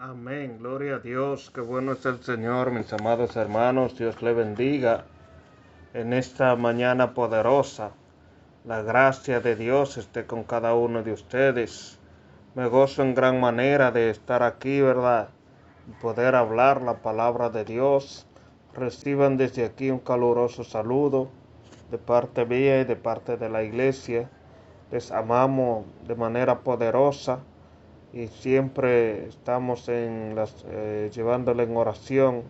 Amén, gloria a Dios, qué bueno es el Señor, mis amados hermanos, Dios le bendiga en esta mañana poderosa. La gracia de Dios esté con cada uno de ustedes. Me gozo en gran manera de estar aquí, ¿verdad? Y poder hablar la palabra de Dios. Reciban desde aquí un caluroso saludo de parte mía y de parte de la iglesia. Les amamos de manera poderosa y siempre estamos llevándole en oración.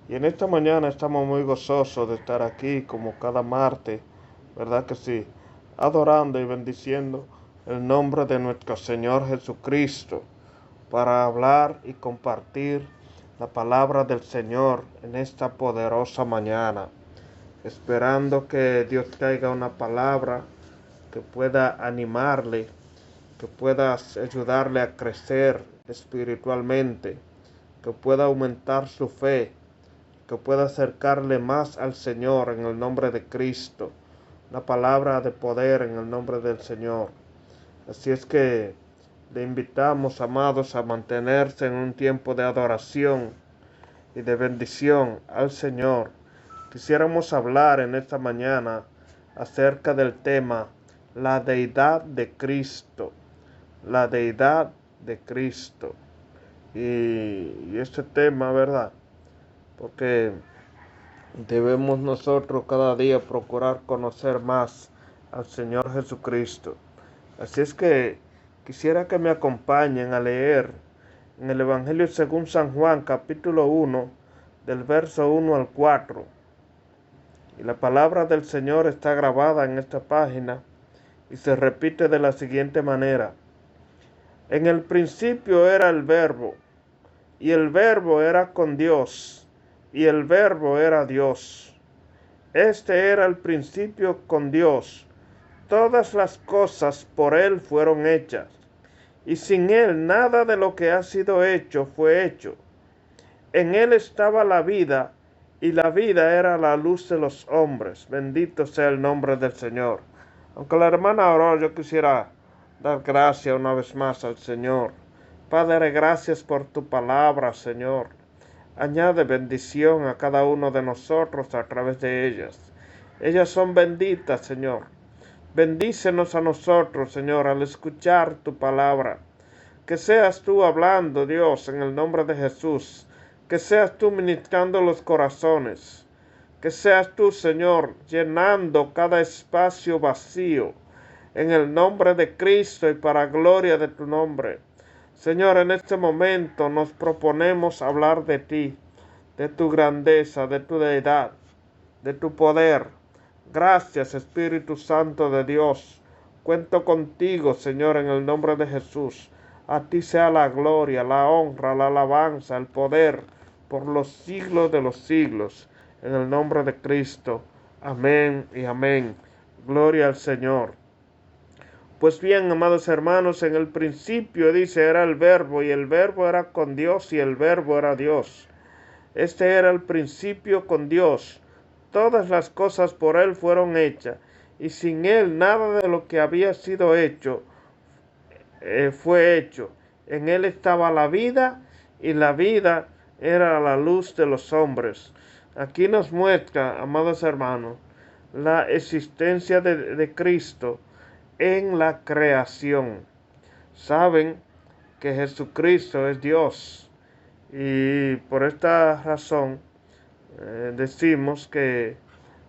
Y en esta mañana estamos muy gozosos de estar aquí como cada martes, ¿verdad que sí? Adorando y bendiciendo el nombre de nuestro Señor Jesucristo para hablar y compartir la palabra del Señor en esta poderosa mañana, esperando que Dios traiga una palabra que pueda animarle, que pueda ayudarle a crecer espiritualmente, que pueda aumentar su fe, que pueda acercarle más al Señor en el nombre de Cristo. Una palabra de poder en el nombre del Señor. Así es que le invitamos, amados, a mantenerse en un tiempo de adoración y de bendición al Señor. Quisiéramos hablar en esta mañana acerca del tema la deidad de Cristo. La deidad de Cristo. Y este tema, ¿verdad? Porque debemos nosotros cada día procurar conocer más al Señor Jesucristo. Así es que quisiera que me acompañen a leer en el Evangelio según San Juan, capítulo 1, del verso 1 al 4. Y la palabra del Señor está grabada en esta página y se repite de la siguiente manera. En el principio era el Verbo, y el Verbo era con Dios, y el Verbo era Dios. Este era el principio con Dios. Todas las cosas por Él fueron hechas, y sin Él nada de lo que ha sido hecho fue hecho. En Él estaba la vida, y la vida era la luz de los hombres. Bendito sea el nombre del Señor. Aunque la hermana oró, yo quisiera dar gracias una vez más al Señor. Padre, gracias por tu palabra, Señor. Añade bendición a cada uno de nosotros a través de ellas. Ellas son benditas, Señor. Bendícenos a nosotros, Señor, al escuchar tu palabra. Que seas tú hablando, Dios, en el nombre de Jesús. Que seas tú ministrando los corazones. Que seas tú, Señor, llenando cada espacio vacío. En el nombre de Cristo y para gloria de tu nombre. Señor, en este momento nos proponemos hablar de ti, de tu grandeza, de tu deidad, de tu poder. Gracias, Espíritu Santo de Dios. Cuento contigo, Señor, en el nombre de Jesús. A ti sea la gloria, la honra, la alabanza, el poder, por los siglos de los siglos. En el nombre de Cristo. Amén y amén. Gloria al Señor. Pues bien, amados hermanos, en el principio dice era el Verbo, y el Verbo era con Dios, y el Verbo era Dios. Este era el principio con Dios. Todas las cosas por Él fueron hechas, y sin Él nada de lo que había sido hecho fue hecho. En Él estaba la vida, y la vida era la luz de los hombres. Aquí nos muestra, amados hermanos, la existencia de Cristo en la creación. Saben que Jesucristo es Dios, y por esta razón decimos que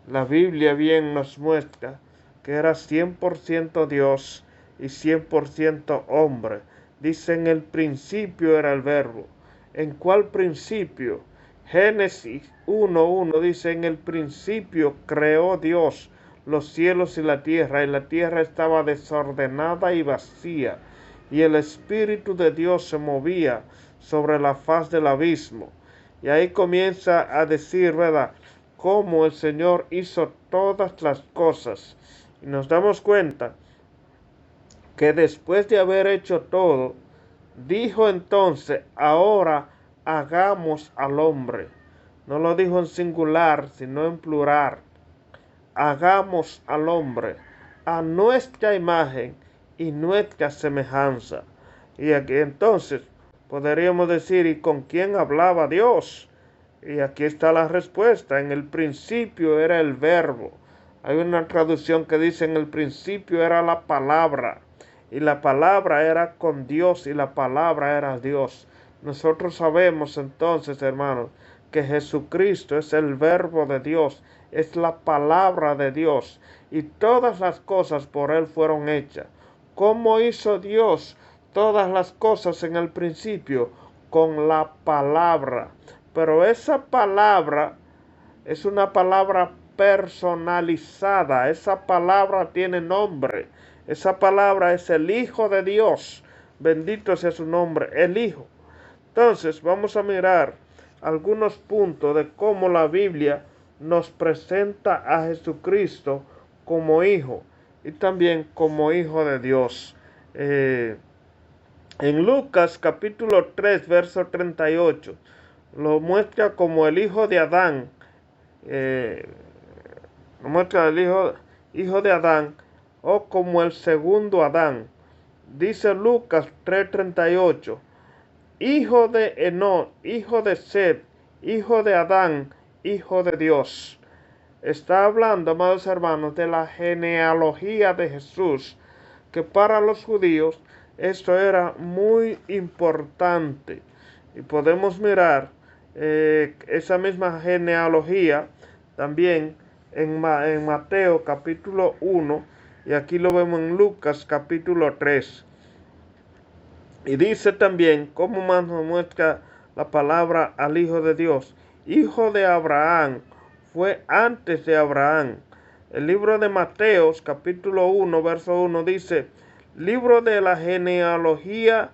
la Biblia bien nos muestra que era 100% Dios y 100% hombre. Dice en el principio era el Verbo. ¿En cuál principio? Génesis 1:1 dice en el principio creó Dios los cielos y la tierra estaba desordenada y vacía, y el Espíritu de Dios se movía sobre la faz del abismo. Y ahí comienza a decir, ¿verdad?, cómo el Señor hizo todas las cosas. Y nos damos cuenta que después de haber hecho todo, dijo entonces, ahora hagamos al hombre. No lo dijo en singular, sino en plural. Hagamos al hombre a nuestra imagen y nuestra semejanza. Y aquí entonces podríamos decir, ¿y con quién hablaba Dios? Y aquí está la respuesta. En el principio era el verbo. Hay una traducción que dice en el principio era la palabra. Y la palabra era con Dios y la palabra era Dios. Nosotros sabemos entonces, hermanos, que Jesucristo es el verbo de Dios, es la palabra de Dios. Y todas las cosas por Él fueron hechas. ¿Cómo hizo Dios todas las cosas en el principio? Con la palabra. Pero esa palabra es una palabra personalizada. Esa palabra tiene nombre. Esa palabra es el Hijo de Dios. Bendito sea su nombre, el Hijo. Entonces vamos a mirar algunos puntos de cómo la Biblia nos presenta a Jesucristo como Hijo y también como Hijo de Dios. En Lucas capítulo 3, verso 38, lo muestra como el hijo de Adán. Lo muestra el hijo de Adán o como el segundo Adán. Dice Lucas 3:38, hijo de Enoc, hijo de Set, hijo de Adán, hijo de Dios. Está hablando, amados hermanos, de la genealogía de Jesús, que para los judíos esto era muy importante. Y podemos mirar esa misma genealogía también en Mateo capítulo 1 y aquí lo vemos en Lucas capítulo 3. Y dice también, como más nos muestra la palabra al Hijo de Dios, hijo de Abraham, fue antes de Abraham. El libro de Mateos capítulo 1, verso 1 dice, libro de la genealogía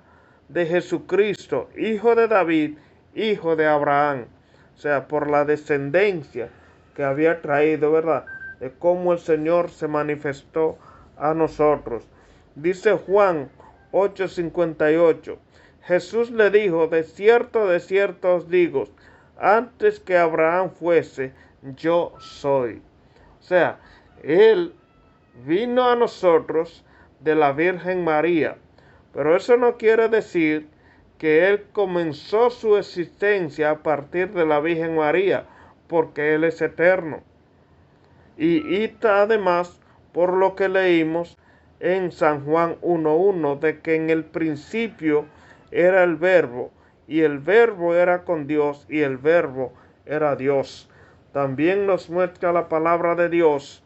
de Jesucristo, hijo de David, hijo de Abraham. O sea, por la descendencia que había traído, ¿verdad? De cómo el Señor se manifestó a nosotros. Dice Juan 8:58. Jesús le dijo, de cierto os digo, antes que Abraham fuese, yo soy. O sea, Él vino a nosotros de la Virgen María. Pero eso no quiere decir que Él comenzó su existencia a partir de la Virgen María, porque Él es eterno. Y además, por lo que leímos en San Juan 1:1, de que en el principio era el verbo, y el verbo era con Dios, y el verbo era Dios. También nos muestra la palabra de Dios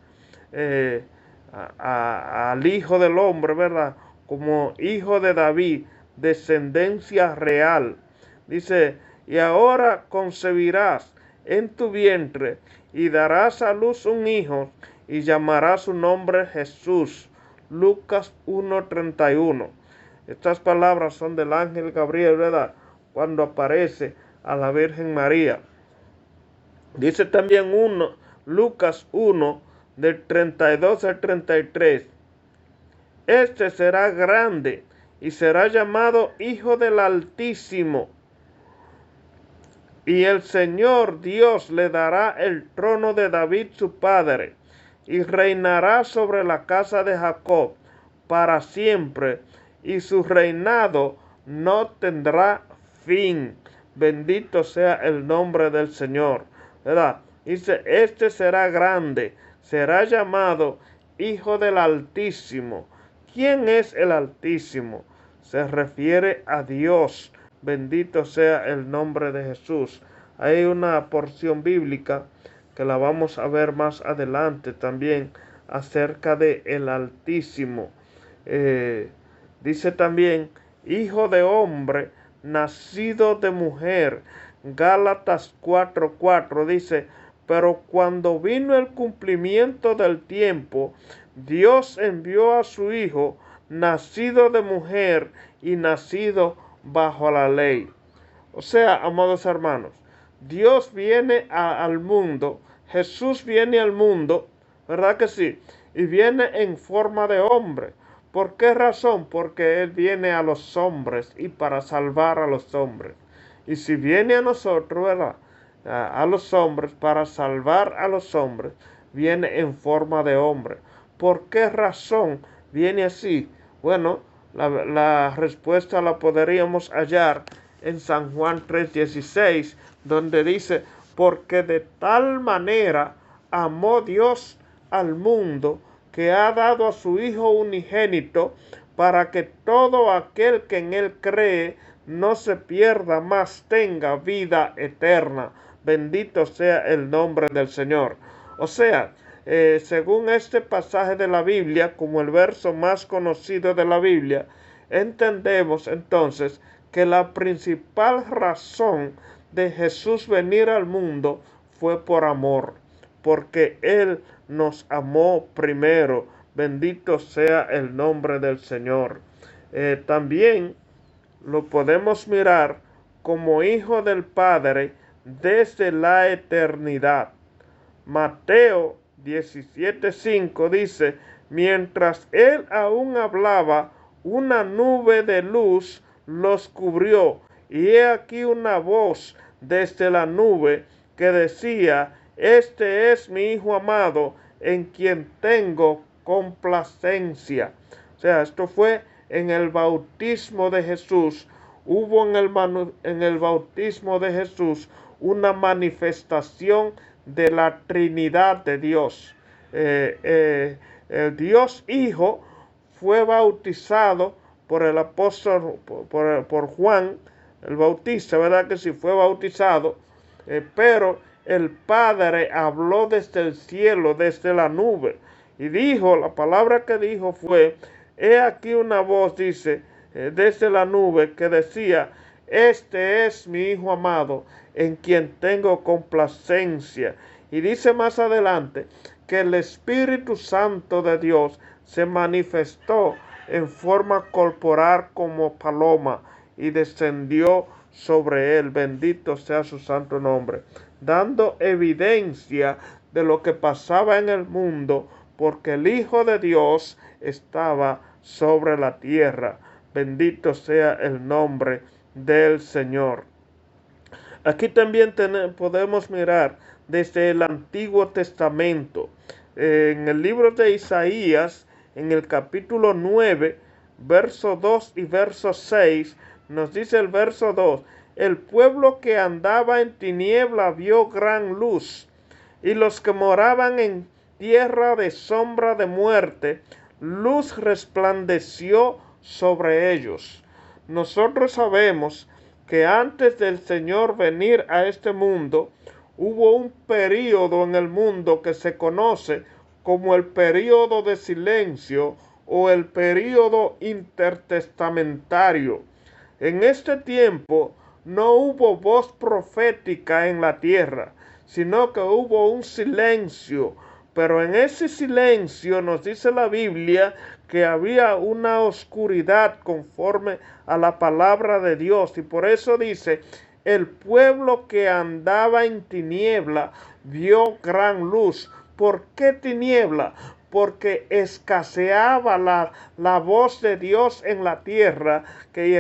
al Hijo del Hombre, ¿verdad? Como hijo de David, descendencia real. Dice, y ahora concebirás en tu vientre y darás a luz un hijo y llamarás su nombre Jesús. Lucas 1:31. Estas palabras son del ángel Gabriel, ¿verdad? Cuando aparece a la Virgen María. Dice también Lucas 1, del 32 al 33. Este será grande y será llamado Hijo del Altísimo. Y el Señor Dios le dará el trono de David su padre, y reinará sobre la casa de Jacob para siempre, y su reinado no tendrá fin. Bendito sea el nombre del Señor, ¿verdad? Dice, este será grande, será llamado Hijo del Altísimo. ¿Quién es el Altísimo? Se refiere a Dios. Bendito sea el nombre de Jesús. Hay una porción bíblica que la vamos a ver más adelante también acerca de el Altísimo. Dice también, Hijo de hombre, nacido de mujer. Gálatas 4:4 dice, pero cuando vino el cumplimiento del tiempo, Dios envió a su Hijo, nacido de mujer y nacido bajo la ley. O sea, amados hermanos, Dios viene al mundo, Jesús viene al mundo, ¿verdad que sí? Y viene en forma de hombre. ¿Por qué razón? Porque Él viene a los hombres y para salvar a los hombres. Y si viene a nosotros, ¿verdad? A los hombres, para salvar a los hombres, viene en forma de hombre. ¿Por qué razón viene así? Bueno, La respuesta la podríamos hallar en San Juan 3:16, donde dice, porque de tal manera amó Dios al mundo que ha dado a su Hijo unigénito para que todo aquel que en él cree no se pierda, mas tenga vida eterna. Bendito sea el nombre del Señor. O sea, según este pasaje de la Biblia, como el verso más conocido de la Biblia, entendemos entonces que la principal razón de Jesús venir al mundo fue por amor, porque Él nos amó primero. Bendito sea el nombre del Señor. También lo podemos mirar como hijo del Padre desde la eternidad. Mateo 17:5 dice, mientras él aún hablaba, una nube de luz los cubrió, y he aquí una voz desde la nube que decía, este es mi Hijo amado, en quien tengo complacencia. O sea, esto fue en el bautismo de Jesús. Hubo en el bautismo de Jesús una manifestación de la Trinidad de Dios. El Dios Hijo fue bautizado por el apóstol, por Juan el Bautista, ¿verdad que sí? Fue bautizado, pero el Padre habló desde el cielo, desde la nube, y dijo, la palabra que dijo fue, he aquí una voz, dice, desde la nube que decía, este es mi Hijo amado, en quien tengo complacencia. Y dice más adelante que el Espíritu Santo de Dios se manifestó en forma corporal como paloma y descendió sobre él. Bendito sea su santo nombre, dando evidencia de lo que pasaba en el mundo, porque el Hijo de Dios estaba sobre la tierra. Bendito sea el nombre del Señor. Aquí también podemos mirar desde el Antiguo Testamento. En el libro de Isaías, en el capítulo 9, verso 2 y verso 6, nos dice el verso 2, el pueblo que andaba en tiniebla vio gran luz, y los que moraban en tierra de sombra de muerte, luz resplandeció sobre ellos. Nosotros sabemos que antes del Señor venir a este mundo, hubo un período en el mundo que se conoce como el período de silencio o el período intertestamentario. En este tiempo no hubo voz profética en la tierra, sino que hubo un silencio. Pero en ese silencio nos dice la Biblia que había una oscuridad conforme a la palabra de Dios. Y por eso dice, el pueblo que andaba en tiniebla vio gran luz. ¿Por qué tiniebla? Porque escaseaba la voz de Dios en la tierra, que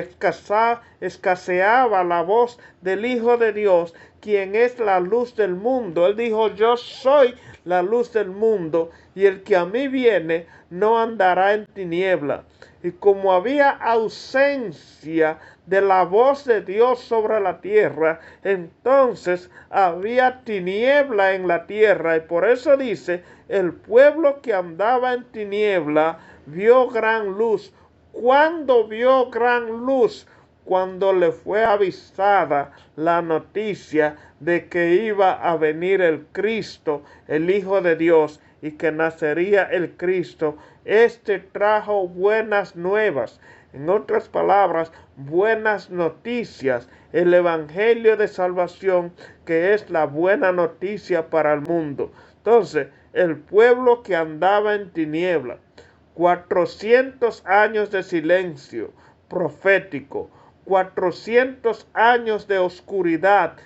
escaseaba la voz del Hijo de Dios, quien es la luz del mundo. Él dijo, yo soy la luz del mundo, y el que a mí viene no andará en tiniebla. Y como había ausencia de la voz de Dios sobre la tierra, entonces había tiniebla en la tierra. Y por eso dice, el pueblo que andaba en tiniebla vio gran luz. ¿Cuándo vio gran luz? Cuando le fue avisada la noticia de que iba a venir el Cristo, el Hijo de Dios, y que nacería el Cristo. Este trajo buenas nuevas. En otras palabras, buenas noticias. El evangelio de salvación, que es la buena noticia para el mundo. Entonces, el pueblo que andaba en tiniebla, 400 años de silencio profético, 400 años de oscuridad,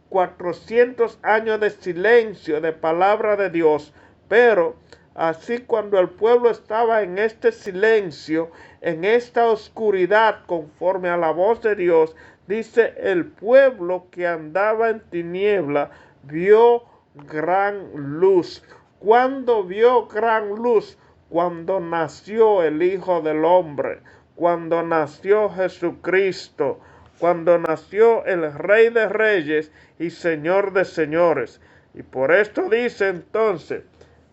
400 años de silencio de palabra de Dios. Pero así cuando el pueblo estaba en este silencio, en esta oscuridad conforme a la voz de Dios, dice, el pueblo que andaba en tiniebla vio gran luz. ¿Cuándo vio gran luz? Cuando nació el Hijo del Hombre. cuando nació Jesucristo, cuando nació el Rey de Reyes y Señor de Señores. Y por esto dice entonces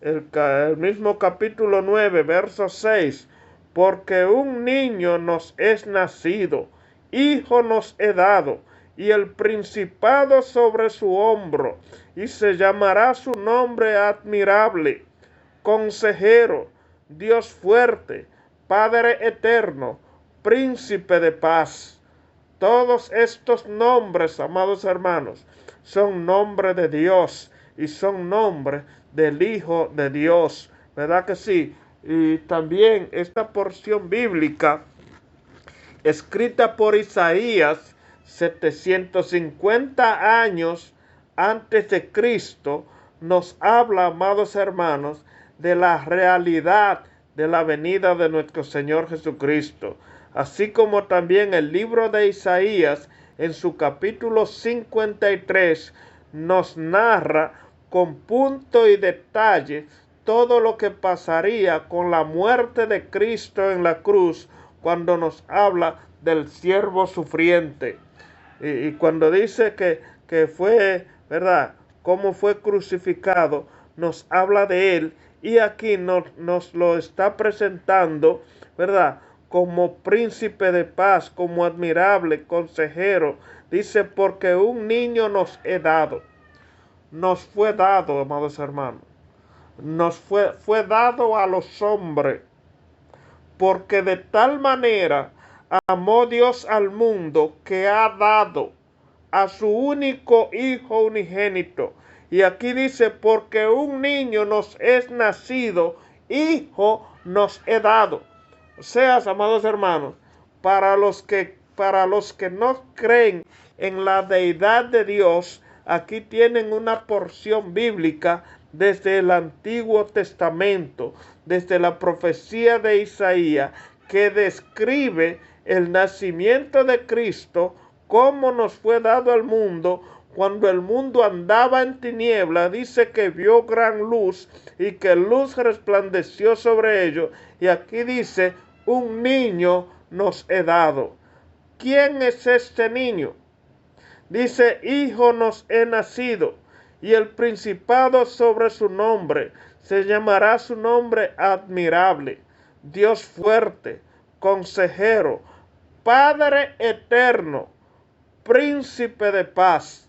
el mismo capítulo 9, verso 6, porque un niño nos es nacido, hijo nos he dado, y el principado sobre su hombro, y se llamará su nombre admirable, consejero, Dios fuerte, Padre eterno, príncipe de paz. Todos estos nombres, amados hermanos, son nombres de Dios y son nombres del Hijo de Dios, ¿verdad que sí? Y también esta porción bíblica escrita por Isaías 750 años antes de Cristo, nos habla, amados hermanos, de la realidad de la venida de nuestro Señor Jesucristo. Así como también el libro de Isaías, en su capítulo 53, nos narra con punto y detalle todo lo que pasaría con la muerte de Cristo en la cruz, cuando nos habla del siervo sufriente. Y cuando dice que fue, ¿verdad?, cómo fue crucificado, nos habla de él. Y aquí nos lo está presentando, ¿verdad?, como príncipe de paz, como admirable consejero. Dice, porque un niño nos he dado. Nos fue dado, amados hermanos. Nos fue dado a los hombres. Porque de tal manera amó Dios al mundo que ha dado a su único Hijo unigénito. Y aquí dice, porque un niño nos es nacido, hijo nos he dado. O sea, amados hermanos, para los que no creen en la deidad de Dios, aquí tienen una porción bíblica desde el Antiguo Testamento, desde la profecía de Isaías, que describe el nacimiento de Cristo, cómo nos fue dado al mundo. Cuando el mundo andaba en tiniebla, dice que vio gran luz y que luz resplandeció sobre ellos. Y aquí dice, un niño nos he dado. ¿Quién es este niño? Dice, hijo nos he nacido, y el principado sobre su nombre. Se llamará su nombre admirable, Dios fuerte, consejero, Padre eterno, príncipe de paz.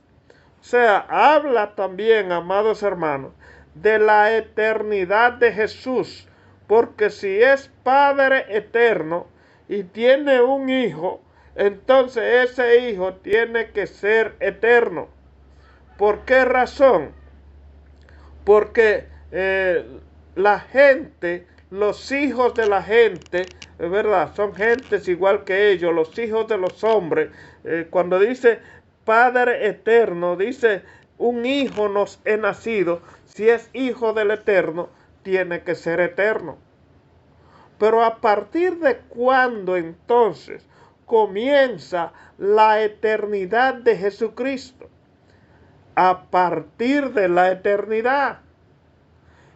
O sea, habla también, amados hermanos, de la eternidad de Jesús, porque si es Padre eterno y tiene un hijo, entonces ese hijo tiene que ser eterno. ¿Por qué razón? Porque la gente, los hijos de la gente, es verdad, son gentes igual que ellos, los hijos de los hombres. Cuando dice Padre eterno, dice, un hijo nos he nacido. Si es hijo del eterno, tiene que ser eterno. Pero ¿a partir de cuándo entonces comienza la eternidad de Jesucristo? A partir de la eternidad.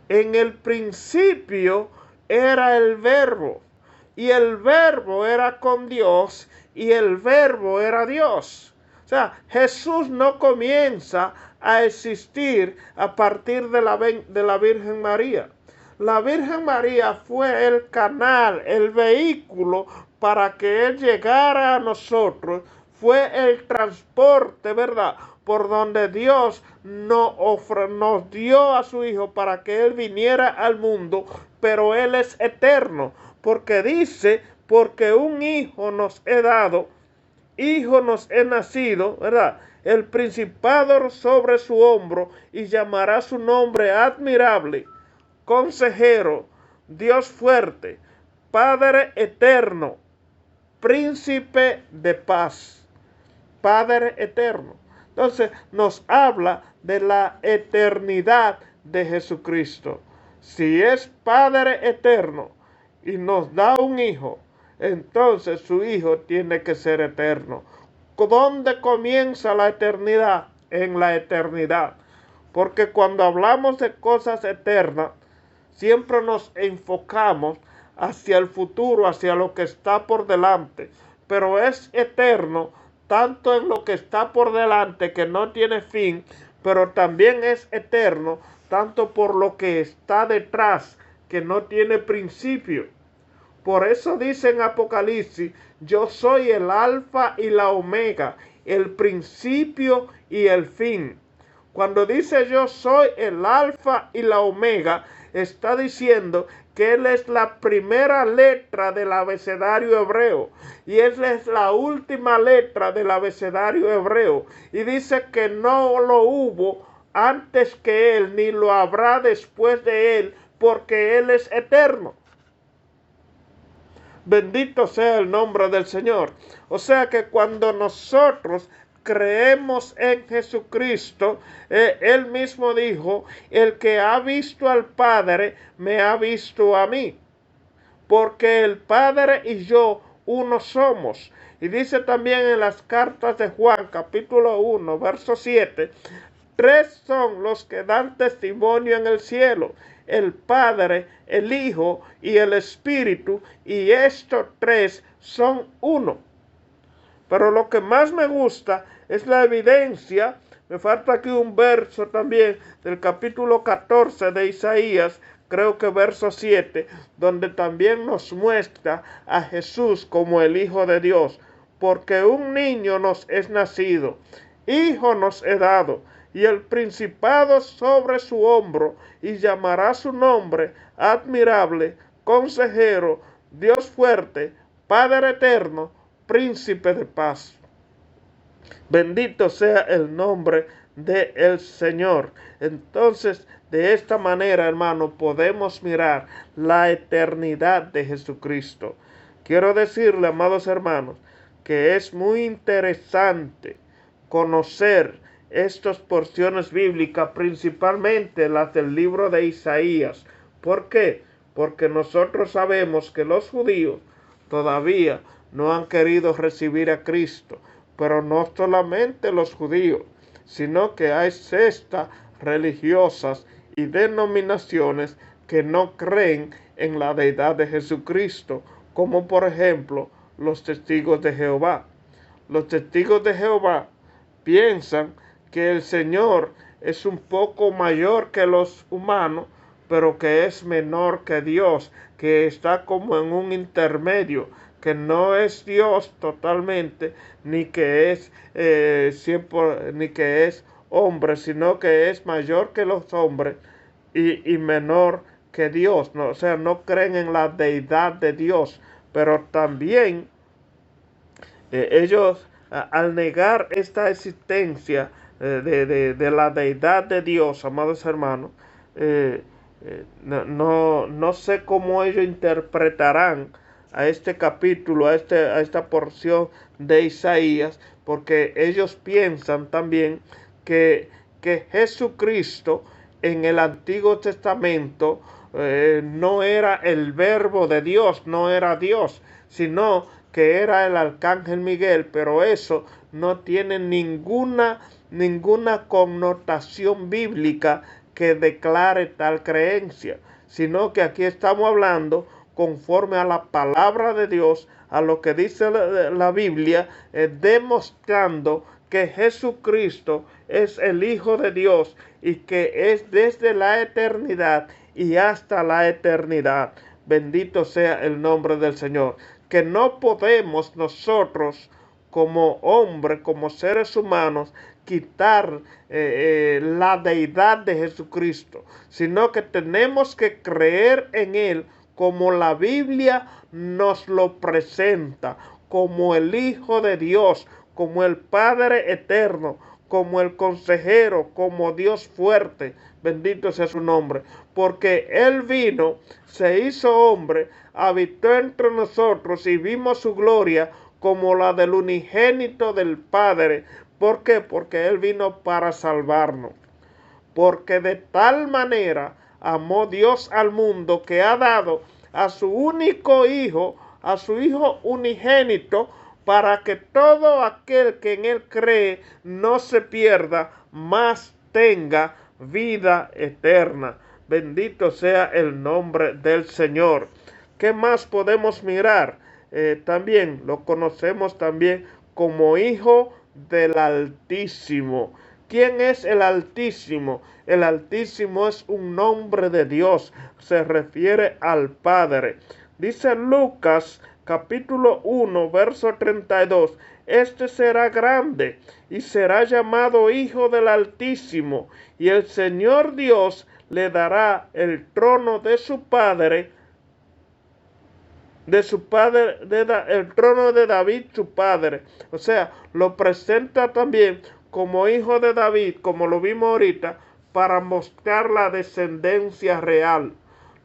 En el principio era el Verbo, y el Verbo era con Dios, y el Verbo era Dios. O sea, Jesús no comienza a existir a partir de la Virgen María. La Virgen María fue el canal, el vehículo para que Él llegara a nosotros. Fue el transporte, ¿verdad?, por donde Dios nos dio a su Hijo para que Él viniera al mundo, pero Él es eterno, porque dice, porque un hijo nos he dado, hijo nos he nacido, ¿verdad?, el principado sobre su hombro, y llamará su nombre admirable, consejero, Dios fuerte, Padre eterno, príncipe de paz. Padre eterno. Entonces nos habla de la eternidad de Jesucristo. Si es Padre eterno y nos da un hijo, entonces su hijo tiene que ser eterno. ¿Dónde comienza la eternidad? En la eternidad. Porque cuando hablamos de cosas eternas, siempre nos enfocamos hacia el futuro, hacia lo que está por delante, pero es eterno tanto en lo que está por delante, que no tiene fin, pero también es eterno tanto por lo que está detrás, que no tiene principio. Por eso dice en Apocalipsis: yo soy el alfa y la omega, el principio y el fin. Cuando dice yo soy el alfa y la omega, está diciendo que Él es la primera letra del abecedario hebreo y Él es la última letra del abecedario hebreo. Y dice que no lo hubo antes que Él, ni lo habrá después de Él, porque Él es eterno. Bendito sea el nombre del Señor. O sea que cuando nosotros creemos en Jesucristo, Él mismo dijo: el que ha visto al Padre, me ha visto a mí. Porque el Padre y yo uno somos. Y dice también en las cartas de Juan, capítulo 1, verso 7, 3 son los que dan testimonio en el cielo: el Padre, el Hijo y el Espíritu, y estos 3 son uno. Pero lo que más me gusta es la evidencia. Me falta aquí un verso también del capítulo 14 de Isaías, creo que verso 7, donde también nos muestra a Jesús como el Hijo de Dios. Porque un niño nos es nacido, hijo nos he dado, y el principado sobre su hombro, y llamará su nombre admirable, consejero, Dios fuerte, Padre eterno, príncipe de paz. Bendito sea el nombre del Señor. Entonces, de esta manera, hermano, podemos mirar la eternidad de Jesucristo. Quiero decirle, amados hermanos, que es muy interesante conocer estas porciones bíblicas, principalmente las del libro de Isaías. ¿Por qué? Porque nosotros sabemos que los judíos todavía no han querido recibir a Cristo, pero no solamente los judíos, sino que hay sectas religiosas y denominaciones que no creen en la deidad de Jesucristo, como por ejemplo los testigos de Jehová. Los testigos de Jehová piensan que el Señor es un poco mayor que los humanos, pero que es menor que Dios, que está como en un intermedio, que no es Dios totalmente, ni que es ni que es hombre, sino que es mayor que los hombres y menor que Dios. ¿No? O sea, no creen en la deidad de Dios, pero también ellos, al negar esta existencia de la deidad de Dios, amados hermanos, no sé cómo ellos interpretarán a este capítulo, a esta porción de Isaías, porque ellos piensan también que Jesucristo en el Antiguo Testamento no era el verbo de Dios, no era Dios, sino que era el arcángel Miguel, pero eso no tiene ninguna connotación bíblica que declare tal creencia, sino que aquí estamos hablando conforme a la palabra de Dios, a lo que dice la Biblia, demostrando que Jesucristo es el Hijo de Dios y que es desde la eternidad y hasta la eternidad. Bendito sea el nombre del Señor. Que no podemos nosotros como hombres, como seres humanos, quitar la deidad de Jesucristo, sino que tenemos que creer en Él como la Biblia nos lo presenta, como el Hijo de Dios, como el Padre eterno, como el consejero, como Dios fuerte. Bendito sea su nombre, porque Él vino, se hizo hombre, habitó entre nosotros y vimos su gloria como la del unigénito del Padre. ¿Por qué? Porque Él vino para salvarnos. Porque de tal manera amó Dios al mundo que ha dado a su único Hijo, a su Hijo unigénito, para que todo aquel que en Él cree no se pierda, mas tenga vida eterna. Bendito sea el nombre del Señor. ¿Qué más podemos mirar? También lo conocemos también como Hijo del Altísimo. ¿Quién es el Altísimo? El Altísimo es un nombre de Dios, se refiere al Padre. Dice Lucas capítulo 1, verso 32, este será grande y será llamado Hijo del Altísimo, y el Señor Dios le dará el trono de su padre, el trono de David su padre. O sea, lo presenta también como hijo de David, como lo vimos ahorita, para mostrar la descendencia real.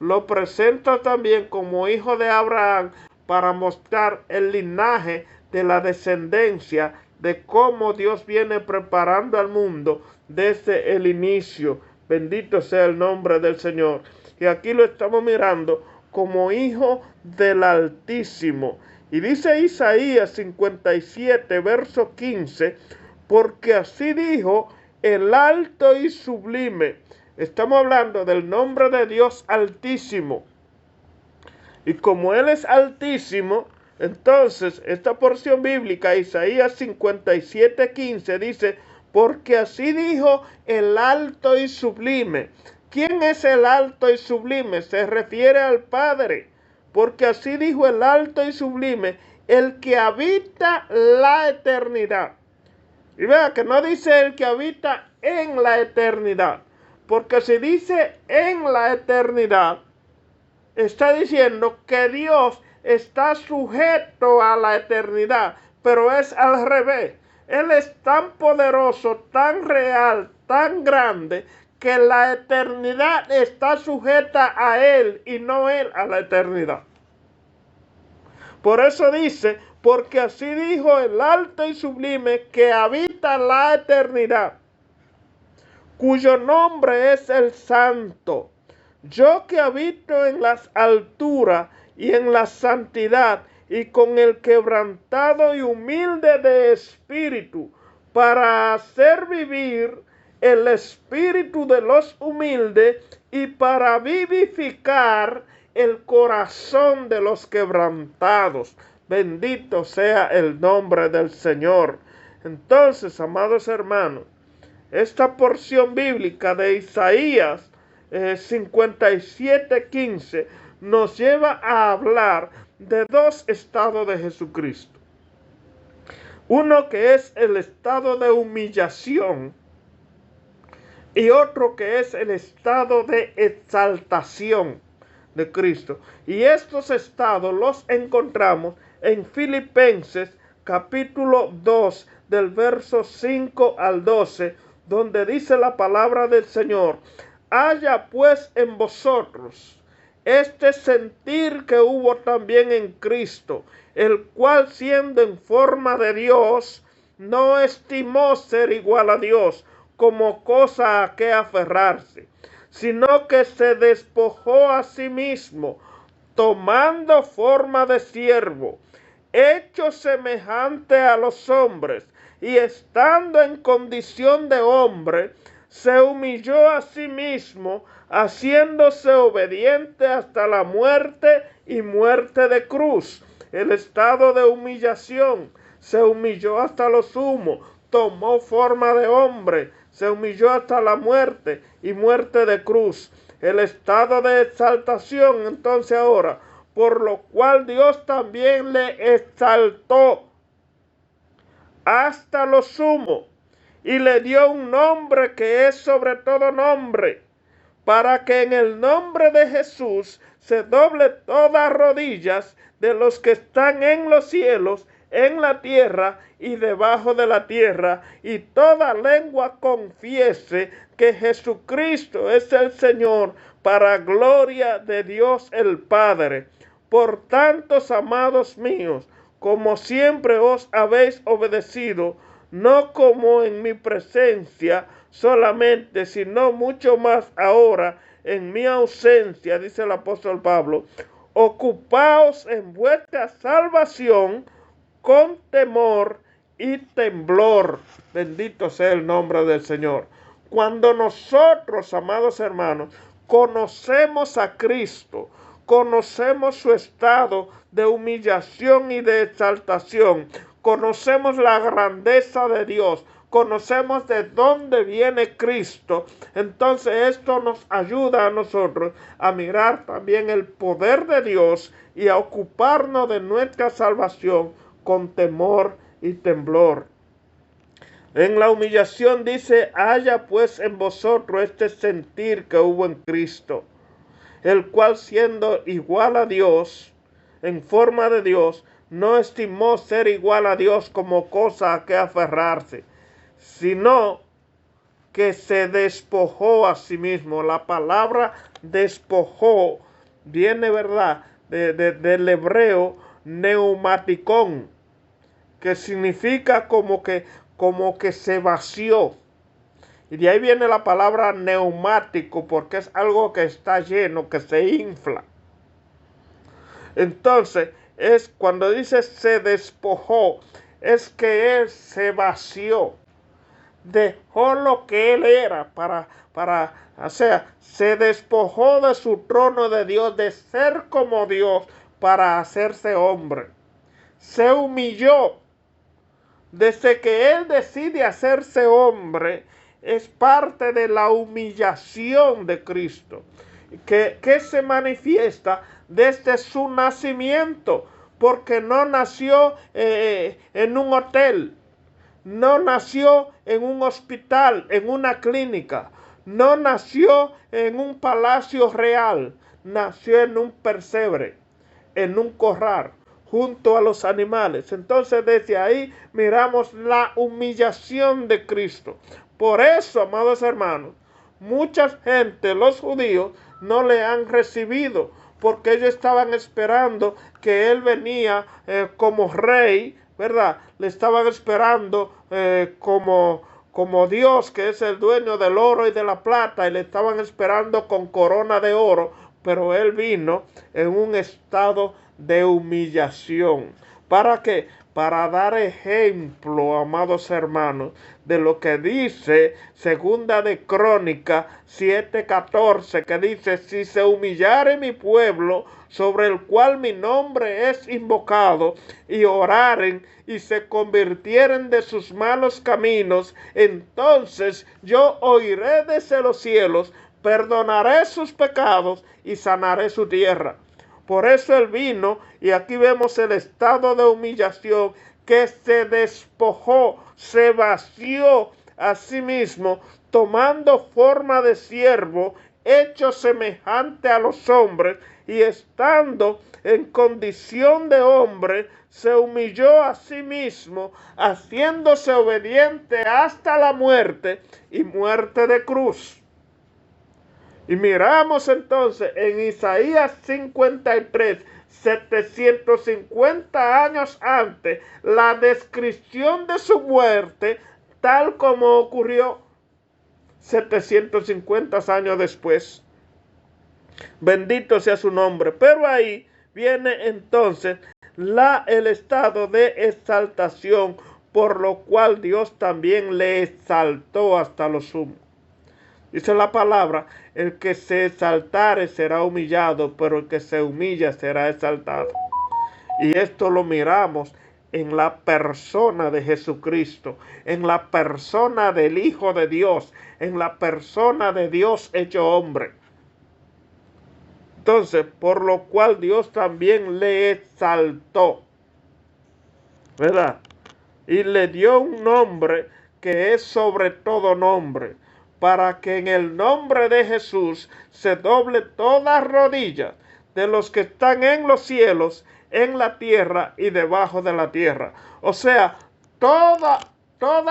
Lo presenta también como hijo de Abraham para mostrar el linaje de la descendencia, de cómo Dios viene preparando al mundo desde el inicio. Bendito sea el nombre del Señor. Y aquí lo estamos mirando como Hijo del Altísimo. Y dice Isaías 57, verso 15, porque así dijo el alto y sublime. Estamos hablando del nombre de Dios Altísimo. Y como Él es altísimo, entonces esta porción bíblica, Isaías 57, 15, dice, porque así dijo el alto y sublime. ¿Quién es el alto y sublime? Se refiere al Padre. Porque así dijo el alto y sublime, el que habita la eternidad. Y vea que no dice el que habita en la eternidad. Porque si dice en la eternidad, está diciendo que Dios está sujeto a la eternidad, pero es al revés. Él es tan poderoso, tan real, tan grande, que la eternidad está sujeta a Él y no Él a la eternidad. Por eso dice, porque así dijo el alto y sublime que habita la eternidad, cuyo nombre es el Santo. Yo que habito en las alturas y en la santidad y con el quebrantado y humilde de espíritu, para hacer vivir el espíritu de los humildes y para vivificar el corazón de los quebrantados. Bendito sea el nombre del Señor. Entonces, amados hermanos, esta porción bíblica de Isaías 57:15 nos lleva a hablar de dos estados de Jesucristo. Uno que es el estado de humillación y otro que es el estado de exaltación de Cristo. Y estos estados los encontramos en Filipenses capítulo 2 del verso 5 al 12, donde dice la palabra del Señor: haya pues en vosotros este sentir que hubo también en Cristo, el cual siendo en forma de Dios, no estimó ser igual a Dios como cosa a que aferrarse, sino que se despojó a sí mismo, tomando forma de siervo, hecho semejante a los hombres, y estando en condición de hombre, se humilló a sí mismo, haciéndose obediente hasta la muerte y muerte de cruz. El estado de humillación, se humilló hasta lo sumo, tomó forma de hombre, se humilló hasta la muerte y muerte de cruz. El estado de exaltación, entonces ahora, por lo cual Dios también le exaltó hasta lo sumo y le dio un nombre que es sobre todo nombre, para que en el nombre de Jesús se doble todas rodillas de los que están en los cielos, en la tierra y debajo de la tierra, y toda lengua confiese que Jesucristo es el Señor, para gloria de Dios el Padre. Por tanto, amados míos, como siempre os habéis obedecido, no como en mi presencia solamente, sino mucho más ahora en mi ausencia, dice el apóstol Pablo, ocupaos en vuestra salvación con temor y temblor. Bendito sea el nombre del Señor. Cuando nosotros, amados hermanos, conocemos a Cristo, conocemos su estado de humillación y de exaltación, conocemos la grandeza de Dios, conocemos de dónde viene Cristo, entonces esto nos ayuda a nosotros a mirar también el poder de Dios y a ocuparnos de nuestra salvación con temor y temblor. En la humillación dice, haya pues en vosotros este sentir que hubo en Cristo, el cual siendo igual a Dios, en forma de Dios, no estimó ser igual a Dios como cosa a que aferrarse, sino que se despojó a sí mismo. La palabra despojó viene, ¿verdad?, del hebreo neumaticón, que significa como que se vació. Y de ahí viene la palabra neumático, porque es algo que está lleno, que se infla. Entonces, es cuando dice se despojó, es que él se vació. Dejó lo que él era o sea, se despojó de su trono de Dios, de ser como Dios, para hacerse hombre. Se humilló. Desde que él decide hacerse hombre, es parte de la humillación de Cristo, que se manifiesta desde su nacimiento, porque no nació en un hotel, no nació en un hospital, en una clínica, no nació en un palacio real, nació en un pesebre, en un corral, junto a los animales. Entonces desde ahí miramos la humillación de Cristo. Por eso, amados hermanos, mucha gente, los judíos, no le han recibido, porque ellos estaban esperando que él venía como rey, ¿verdad? Le estaban esperando como Dios, que es el dueño del oro y de la plata, y le estaban esperando con corona de oro, pero él vino en un estado de humillación. ¿Para qué? Para dar ejemplo, amados hermanos, de lo que dice Segunda de Crónicas 7:14, que dice, si se humillare mi pueblo, sobre el cual mi nombre es invocado, y oraren y se convirtieren de sus malos caminos, entonces yo oiré desde los cielos, perdonaré sus pecados y sanaré su tierra. Por eso él vino, y aquí vemos el estado de humillación, que se despojó, se vació a sí mismo, tomando forma de siervo, hecho semejante a los hombres, y estando en condición de hombre, se humilló a sí mismo, haciéndose obediente hasta la muerte, y muerte de cruz. Y miramos entonces en Isaías 53, 750 años antes, la descripción de su muerte, tal como ocurrió 750 años después. Bendito sea su nombre. Pero ahí viene entonces el estado de exaltación, por lo cual Dios también le exaltó hasta lo sumo. Dice la palabra, el que se exaltare será humillado, pero el que se humilla será exaltado. Y esto lo miramos en la persona de Jesucristo, en la persona del Hijo de Dios, en la persona de Dios hecho hombre. Entonces, por lo cual Dios también le exaltó, ¿verdad? Y le dio un nombre que es sobre todo nombre, para que en el nombre de Jesús se doble toda rodilla de los que están en los cielos, en la tierra y debajo de la tierra. O sea, toda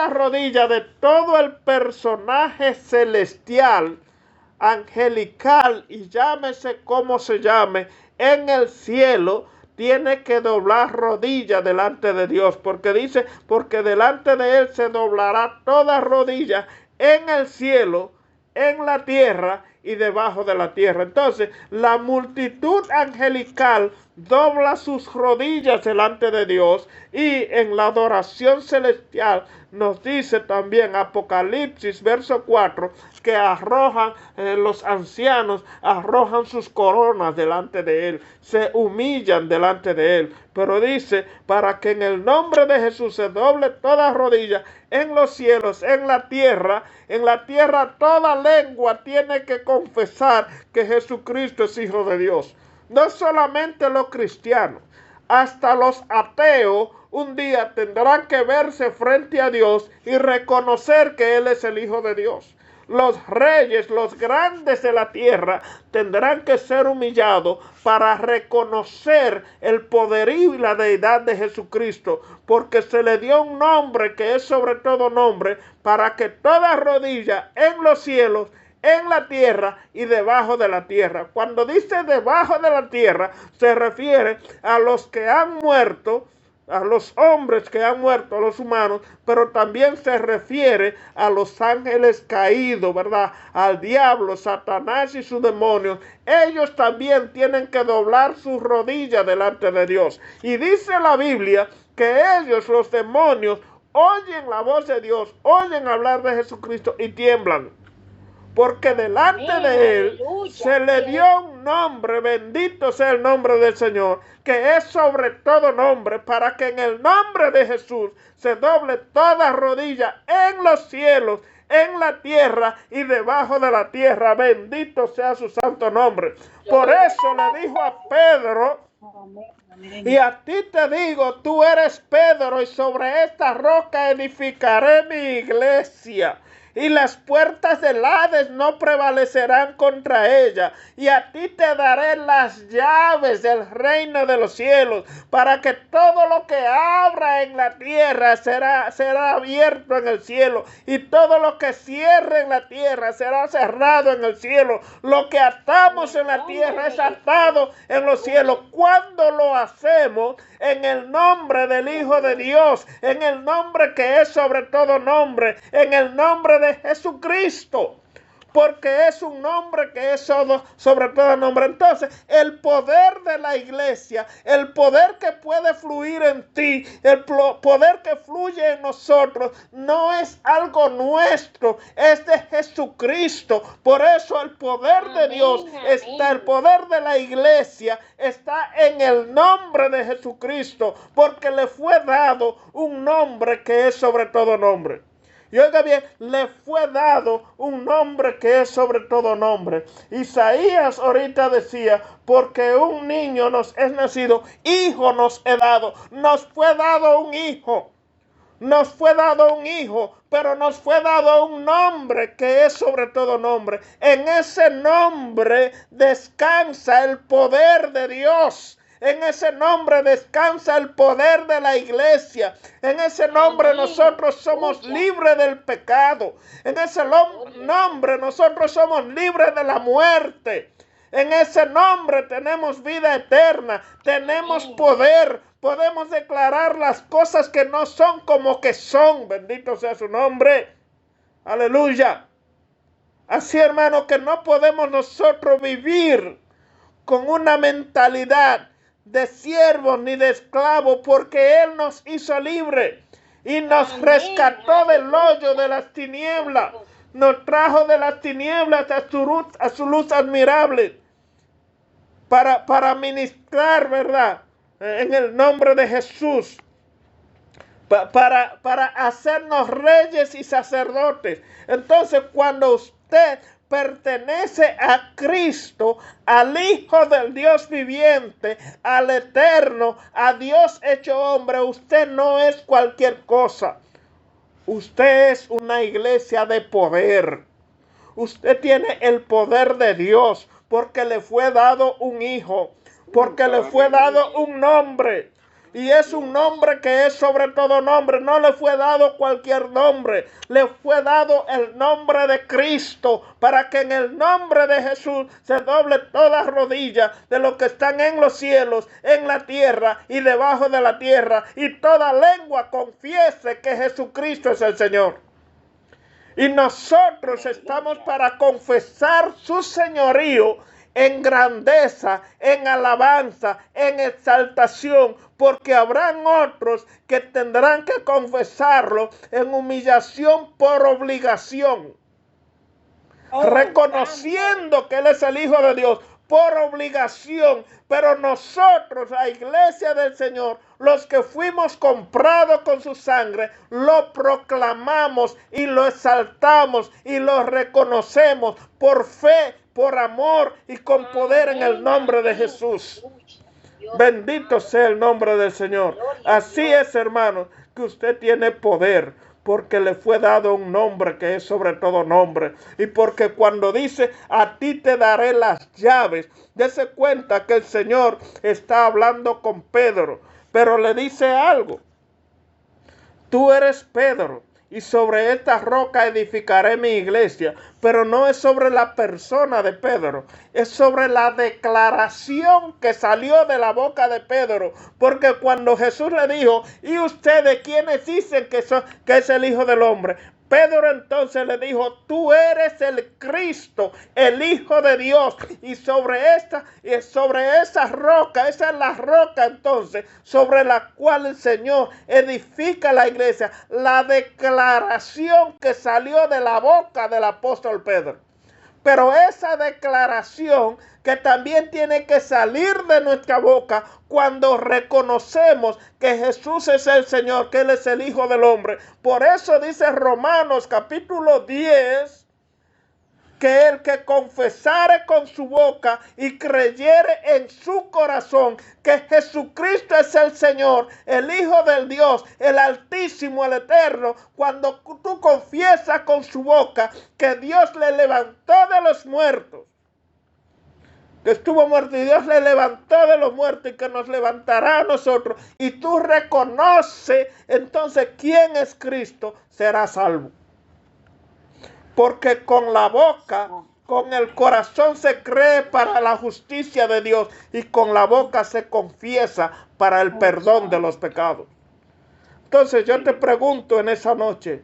rodilla de todo el personaje celestial, angelical, y llámese como se llame, en el cielo, tiene que doblar rodilla delante de Dios, porque dice, porque delante de él se doblará toda rodilla en el cielo, en la tierra y debajo de la tierra. Entonces, la multitud angelical dobla sus rodillas delante de Dios, y en la adoración celestial nos dice también Apocalipsis verso 4 que arrojan los ancianos, arrojan sus coronas delante de él, se humillan delante de él, pero dice para que en el nombre de Jesús se doble toda rodilla en los cielos, en la tierra toda lengua tiene que confesar que Jesucristo es Hijo de Dios. No solamente los cristianos, hasta los ateos un día tendrán que verse frente a Dios y reconocer que Él es el Hijo de Dios. Los reyes, los grandes de la tierra, tendrán que ser humillados para reconocer el poderío y la deidad de Jesucristo, porque se le dio un nombre que es sobre todo nombre, para que toda rodilla en los cielos, en la tierra y debajo de la tierra. Cuando dice debajo de la tierra, se refiere a los que han muerto, a los hombres que han muerto, a los humanos, pero también se refiere a los ángeles caídos, ¿verdad? Al diablo, Satanás y sus demonios. Ellos también tienen que doblar sus rodillas delante de Dios. Y dice la Biblia que ellos, los demonios, oyen la voz de Dios, oyen hablar de Jesucristo y tiemblan. Porque delante de él se le dio un nombre, bendito sea el nombre del Señor, que es sobre todo nombre, para que en el nombre de Jesús se doble toda rodilla en los cielos, en la tierra y debajo de la tierra. Bendito sea su santo nombre. Por eso le dijo a Pedro, y a ti te digo, tú eres Pedro, y sobre esta roca edificaré mi iglesia, y las puertas del Hades no prevalecerán contra ella. Y a ti te daré las llaves del reino de los cielos, para que todo lo que abra en la tierra será abierto en el cielo, y todo lo que cierre en la tierra será cerrado en el cielo. Lo que atamos en la tierra es atado en los cielos. Cuando lo hacemos en el nombre del Hijo de Dios, en el nombre que es sobre todo nombre, en el nombre de Jesucristo, porque es un nombre que es sobre todo nombre. Entonces, el poder de la iglesia, el poder que puede fluir en ti, el poder que fluye en nosotros, no es algo nuestro, es de Jesucristo. Por eso el poder de Dios está, el poder de la iglesia está en el nombre de Jesucristo, porque le fue dado un nombre que es sobre todo nombre. Y oiga bien, le fue dado un nombre que es sobre todo nombre. Isaías ahorita decía, porque un niño nos es nacido, hijo nos he dado. Nos fue dado un hijo. Nos fue dado un hijo, pero nos fue dado un nombre que es sobre todo nombre. En ese nombre descansa el poder de Dios. En ese nombre descansa el poder de la iglesia. En ese nombre nosotros somos libres del pecado. En ese nombre nosotros somos libres de la muerte. En ese nombre tenemos vida eterna. Tenemos poder. Podemos declarar las cosas que no son como que son. Bendito sea su nombre. Aleluya. Así, hermano, que no podemos nosotros vivir con una mentalidad de siervos ni de esclavos, porque Él nos hizo libre y nos rescató del hoyo de las tinieblas, nos trajo de las tinieblas a su luz admirable, para ministrar, ¿verdad?, en el nombre de Jesús, para hacernos reyes y sacerdotes. Entonces, cuando usted pertenece a Cristo, al Hijo del Dios viviente, al Eterno, a Dios hecho hombre, usted no es cualquier cosa. Usted es una iglesia de poder. Usted tiene el poder de Dios porque le fue dado un hijo, porque le fue dado un nombre. Y es un nombre que es sobre todo nombre. No le fue dado cualquier nombre. Le fue dado el nombre de Cristo, para que en el nombre de Jesús se doble toda rodilla de los que están en los cielos, en la tierra y debajo de la tierra. Y toda lengua confiese que Jesucristo es el Señor. Y nosotros estamos para confesar su señorío en grandeza, en alabanza, en exaltación, porque habrán otros que tendrán que confesarlo en humillación por obligación, reconociendo que Él es el Hijo de Dios por obligación. Pero nosotros, la iglesia del Señor, los que fuimos comprados con su sangre, lo proclamamos y lo exaltamos y lo reconocemos por fe, por amor y con poder en el nombre de Jesús. Bendito sea el nombre del Señor. Así es, hermano, que usted tiene poder, porque le fue dado un nombre que es sobre todo nombre. Y porque cuando dice, a ti te daré las llaves, dése cuenta que el Señor está hablando con Pedro, pero le dice algo. Tú eres Pedro, y sobre esta roca edificaré mi iglesia. Pero no es sobre la persona de Pedro, es sobre la declaración que salió de la boca de Pedro. Porque cuando Jesús le dijo, ¿y ustedes quiénes dicen que es el Hijo del Hombre? Pedro entonces le dijo, tú eres el Cristo, el Hijo de Dios. Y sobre esa roca, esa es la roca entonces, sobre la cual el Señor edifica la iglesia. La declaración que salió de la boca del apóstol Pedro. Pero esa declaración que también tiene que salir de nuestra boca cuando reconocemos que Jesús es el Señor, que Él es el Hijo del Hombre. Por eso dice Romanos capítulo 10, que el que confesare con su boca y creyere en su corazón que Jesucristo es el Señor, el Hijo del Dios, el Altísimo, el Eterno, cuando tú confiesas con su boca que Dios le levantó de los muertos, que estuvo muerto y Dios le levantó de los muertos y que nos levantará a nosotros, y tú reconoces entonces quién es Cristo, serás salvo. Porque con la boca, con el corazón se cree para la justicia de Dios y con la boca se confiesa para el perdón de los pecados. Entonces yo te pregunto en esa noche,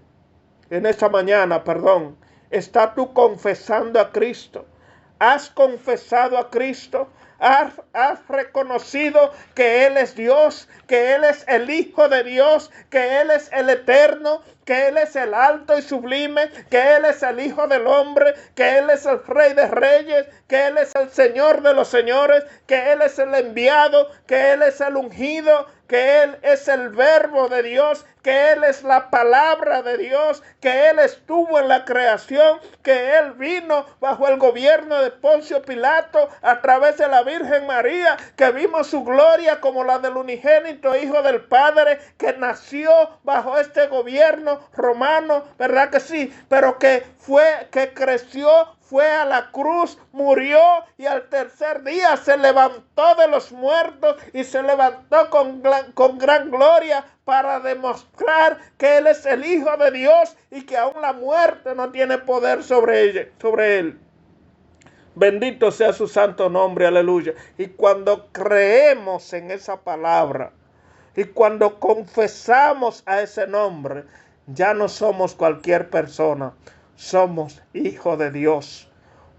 en esa mañana, perdón, ¿estás tú confesando a Cristo? ¿Has confesado a Cristo? ¿Has reconocido que Él es Dios, que Él es el Hijo de Dios, que Él es el Eterno, que Él es el alto y sublime, que Él es el Hijo del Hombre, que Él es el Rey de Reyes, que Él es el Señor de los señores, que Él es el enviado, que Él es el ungido, que Él es el Verbo de Dios, que Él es la palabra de Dios, que Él estuvo en la creación, que Él vino bajo el gobierno de Poncio Pilato a través de la Virgen María, que vimos su gloria como la del unigénito Hijo del Padre, que nació bajo este gobierno romano, ¿verdad que sí? Pero que creció, fue a la cruz, murió y al tercer día se levantó de los muertos y se levantó con gran gloria para demostrar que Él es el Hijo de Dios y que aún la muerte no tiene poder sobre Él. Bendito sea su santo nombre, aleluya. Y cuando creemos en esa palabra y cuando confesamos a ese nombre, ya no somos cualquier persona, somos hijos de Dios.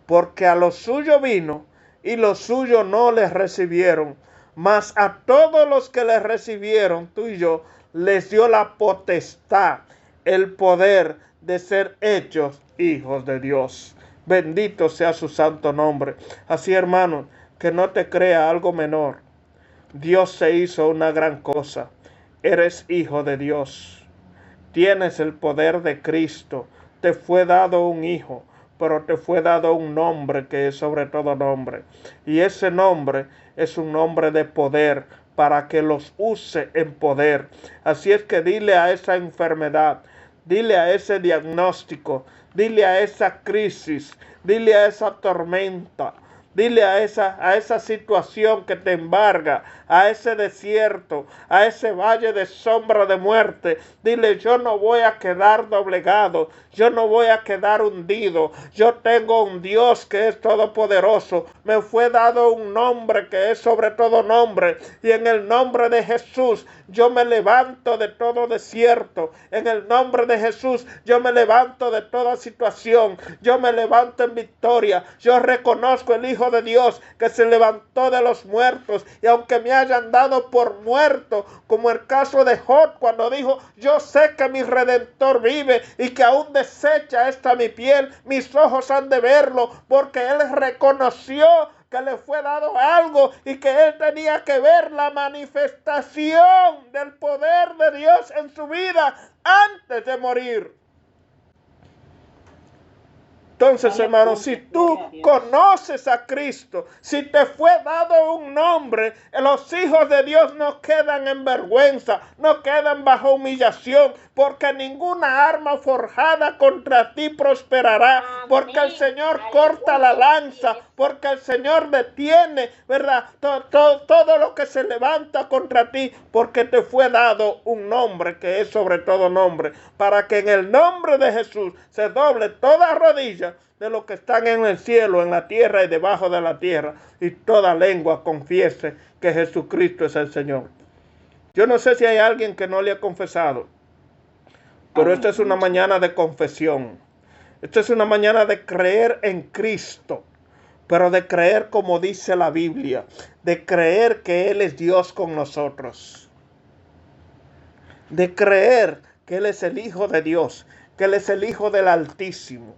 Porque a los suyos vino y los suyos no les recibieron, mas a todos los que les recibieron, tú y yo, les dio la potestad, el poder de ser hechos hijos de Dios. Bendito sea su santo nombre. Así, hermano, que no te crea algo menor. Dios se hizo una gran cosa. Eres hijo de Dios. Tienes el poder de Cristo. Te fue dado un hijo, pero te fue dado un nombre que es sobre todo nombre. Y ese nombre es un nombre de poder para que los use en poder. Así es que dile a esa enfermedad, dile a ese diagnóstico, dile a esa crisis, dile a esa tormenta, dile a esa situación que te embarga, a ese desierto, a ese valle de sombra de muerte. Dile, yo no voy a quedar doblegado, yo no voy a quedar hundido. Yo tengo un Dios que es todopoderoso. Me fue dado un nombre que es sobre todo nombre. Y en el nombre de Jesús yo me levanto de todo desierto. En el nombre de Jesús yo me levanto de toda situación. Yo me levanto en victoria. Yo reconozco el Hijo Hijo de Dios que se levantó de los muertos. Y aunque me hayan dado por muerto, como el caso de Job, cuando dijo, yo sé que mi Redentor vive y que aún deshecha esta mi piel, mis ojos han de verlo, porque él reconoció que le fue dado algo y que él tenía que ver la manifestación del poder de Dios en su vida antes de morir. Entonces, hermano, si tú conoces a Cristo, si te fue dado un nombre, los hijos de Dios no quedan en vergüenza, no quedan bajo humillación, porque ninguna arma forjada contra ti prosperará, porque el Señor corta la lanza, porque el Señor detiene, ¿verdad? Todo lo que se levanta contra ti, porque te fue dado un nombre que es sobre todo nombre, para que en el nombre de Jesús se doble toda rodilla de los que están en el cielo, en la tierra y debajo de la tierra, y toda lengua confiese que Jesucristo es el Señor. Yo no sé si hay alguien que no le ha confesado, pero esta es una mañana de confesión. Esta es una mañana de creer en Cristo, pero de creer como dice la Biblia, de creer que Él es Dios con nosotros, de creer que Él es el Hijo de Dios, que Él es el Hijo del Altísimo.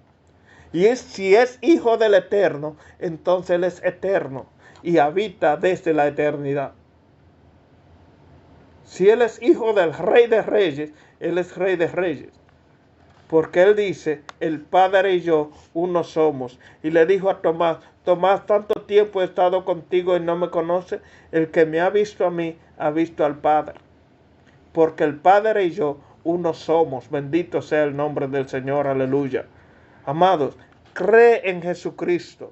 Y si es Hijo del Eterno, entonces Él es eterno y habita desde la eternidad. Si Él es Hijo del Rey de Reyes, Él es Rey de Reyes. Porque Él dice, el Padre y yo uno somos. Y le dijo a Tomás, Tomás, tanto tiempo he estado contigo y no me conoces. El que me ha visto a mí, ha visto al Padre. Porque el Padre y yo uno somos. Bendito sea el nombre del Señor, aleluya. Amados, cree en Jesucristo,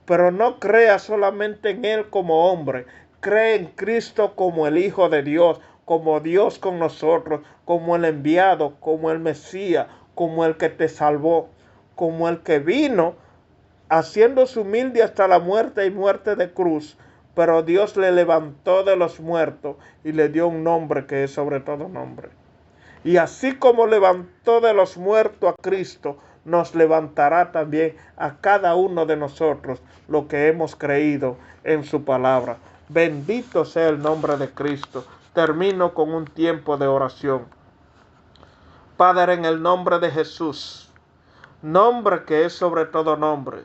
pero no crea solamente en Él como hombre. Cree en Cristo como el Hijo de Dios, como Dios con nosotros, como el enviado, como el Mesías, como el que te salvó, como el que vino haciéndose humilde hasta la muerte y muerte de cruz, pero Dios le levantó de los muertos y le dio un nombre que es sobre todo nombre. Y así como levantó de los muertos a Cristo, nos levantará también a cada uno de nosotros lo que hemos creído en su palabra. Bendito sea el nombre de Cristo. Termino con un tiempo de oración. Padre, en el nombre de Jesús, nombre que es sobre todo nombre.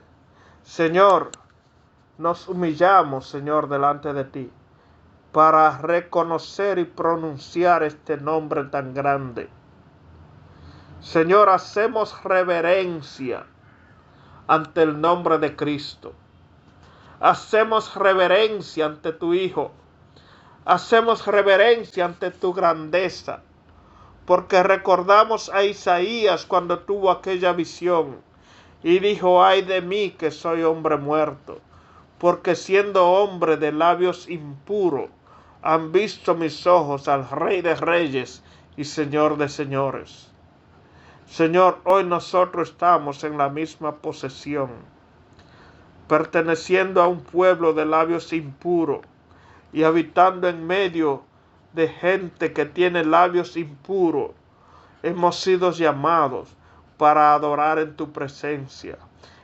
Señor, nos humillamos, Señor, delante de ti, para reconocer y pronunciar este nombre tan grande. Señor, hacemos reverencia ante el nombre de Cristo. Hacemos reverencia ante tu Hijo. Hacemos reverencia ante tu grandeza. Porque recordamos a Isaías cuando tuvo aquella visión y dijo, ay de mí que soy hombre muerto, porque siendo hombre de labios impuros, han visto mis ojos al Rey de Reyes y Señor de Señores. Señor, hoy nosotros estamos en la misma posesión, perteneciendo a un pueblo de labios impuros y habitando en medio de gente que tiene labios impuros. Hemos sido llamados para adorar en tu presencia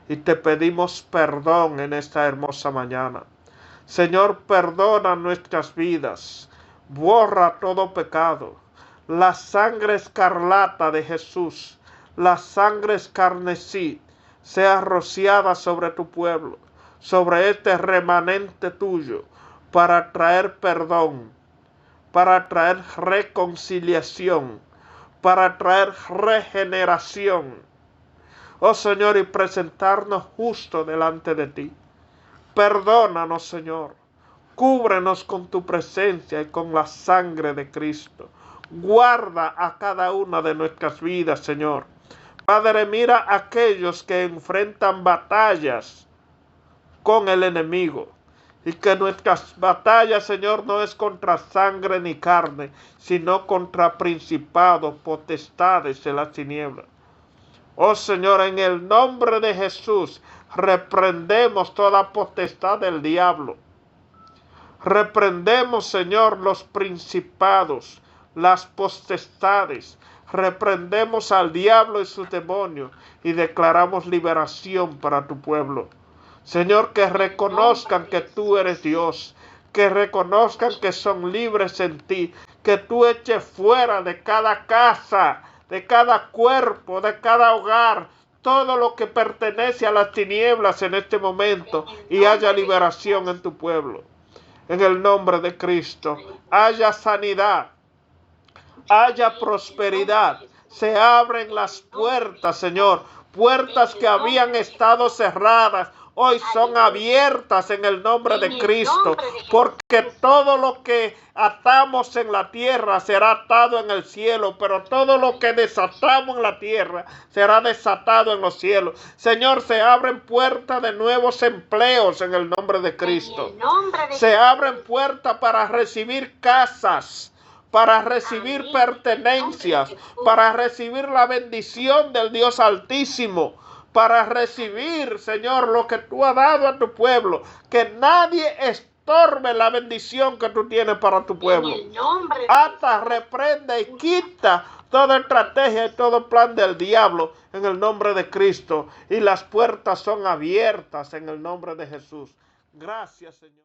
y te pedimos perdón en esta hermosa mañana. Señor, perdona nuestras vidas, borra todo pecado. La sangre escarlata de Jesús, la sangre escarnesí, sea rociada sobre tu pueblo, sobre este remanente tuyo, para traer perdón, para traer reconciliación, para traer regeneración. Oh Señor, y presentarnos justo delante de ti. Perdónanos, Señor. Cúbrenos con tu presencia y con la sangre de Cristo. Guarda a cada una de nuestras vidas, Señor. Padre, mira a aquellos que enfrentan batallas con el enemigo. Y que nuestras batallas, Señor, no es contra sangre ni carne, sino contra principados, potestades de las tinieblas. Oh Señor, en el nombre de Jesús, reprendemos toda potestad del diablo. Reprendemos, Señor, los principados, las potestades. Reprendemos al diablo y sus demonios y declaramos liberación para tu pueblo. Señor, que reconozcan que tú eres Dios, que reconozcan que son libres en ti, que tú eches fuera de cada casa, de cada cuerpo, de cada hogar, todo lo que pertenece a las tinieblas en este momento, y haya liberación en tu pueblo. En el nombre de Cristo, haya sanidad, haya prosperidad. Se abren las puertas, Señor, puertas que habían estado cerradas, hoy son abiertas en el nombre de Cristo, porque todo lo que atamos en la tierra será atado en el cielo, pero todo lo que desatamos en la tierra será desatado en los cielos. Señor, se abren puertas de nuevos empleos en el nombre de Cristo. Se abren puertas para recibir casas, para recibir pertenencias, para recibir la bendición del Dios Altísimo, para recibir, Señor, lo que tú has dado a tu pueblo, que nadie estorbe la bendición que tú tienes para tu pueblo. Ata, reprende y quita toda estrategia y todo plan del diablo en el nombre de Cristo, y las puertas son abiertas en el nombre de Jesús. Gracias, Señor.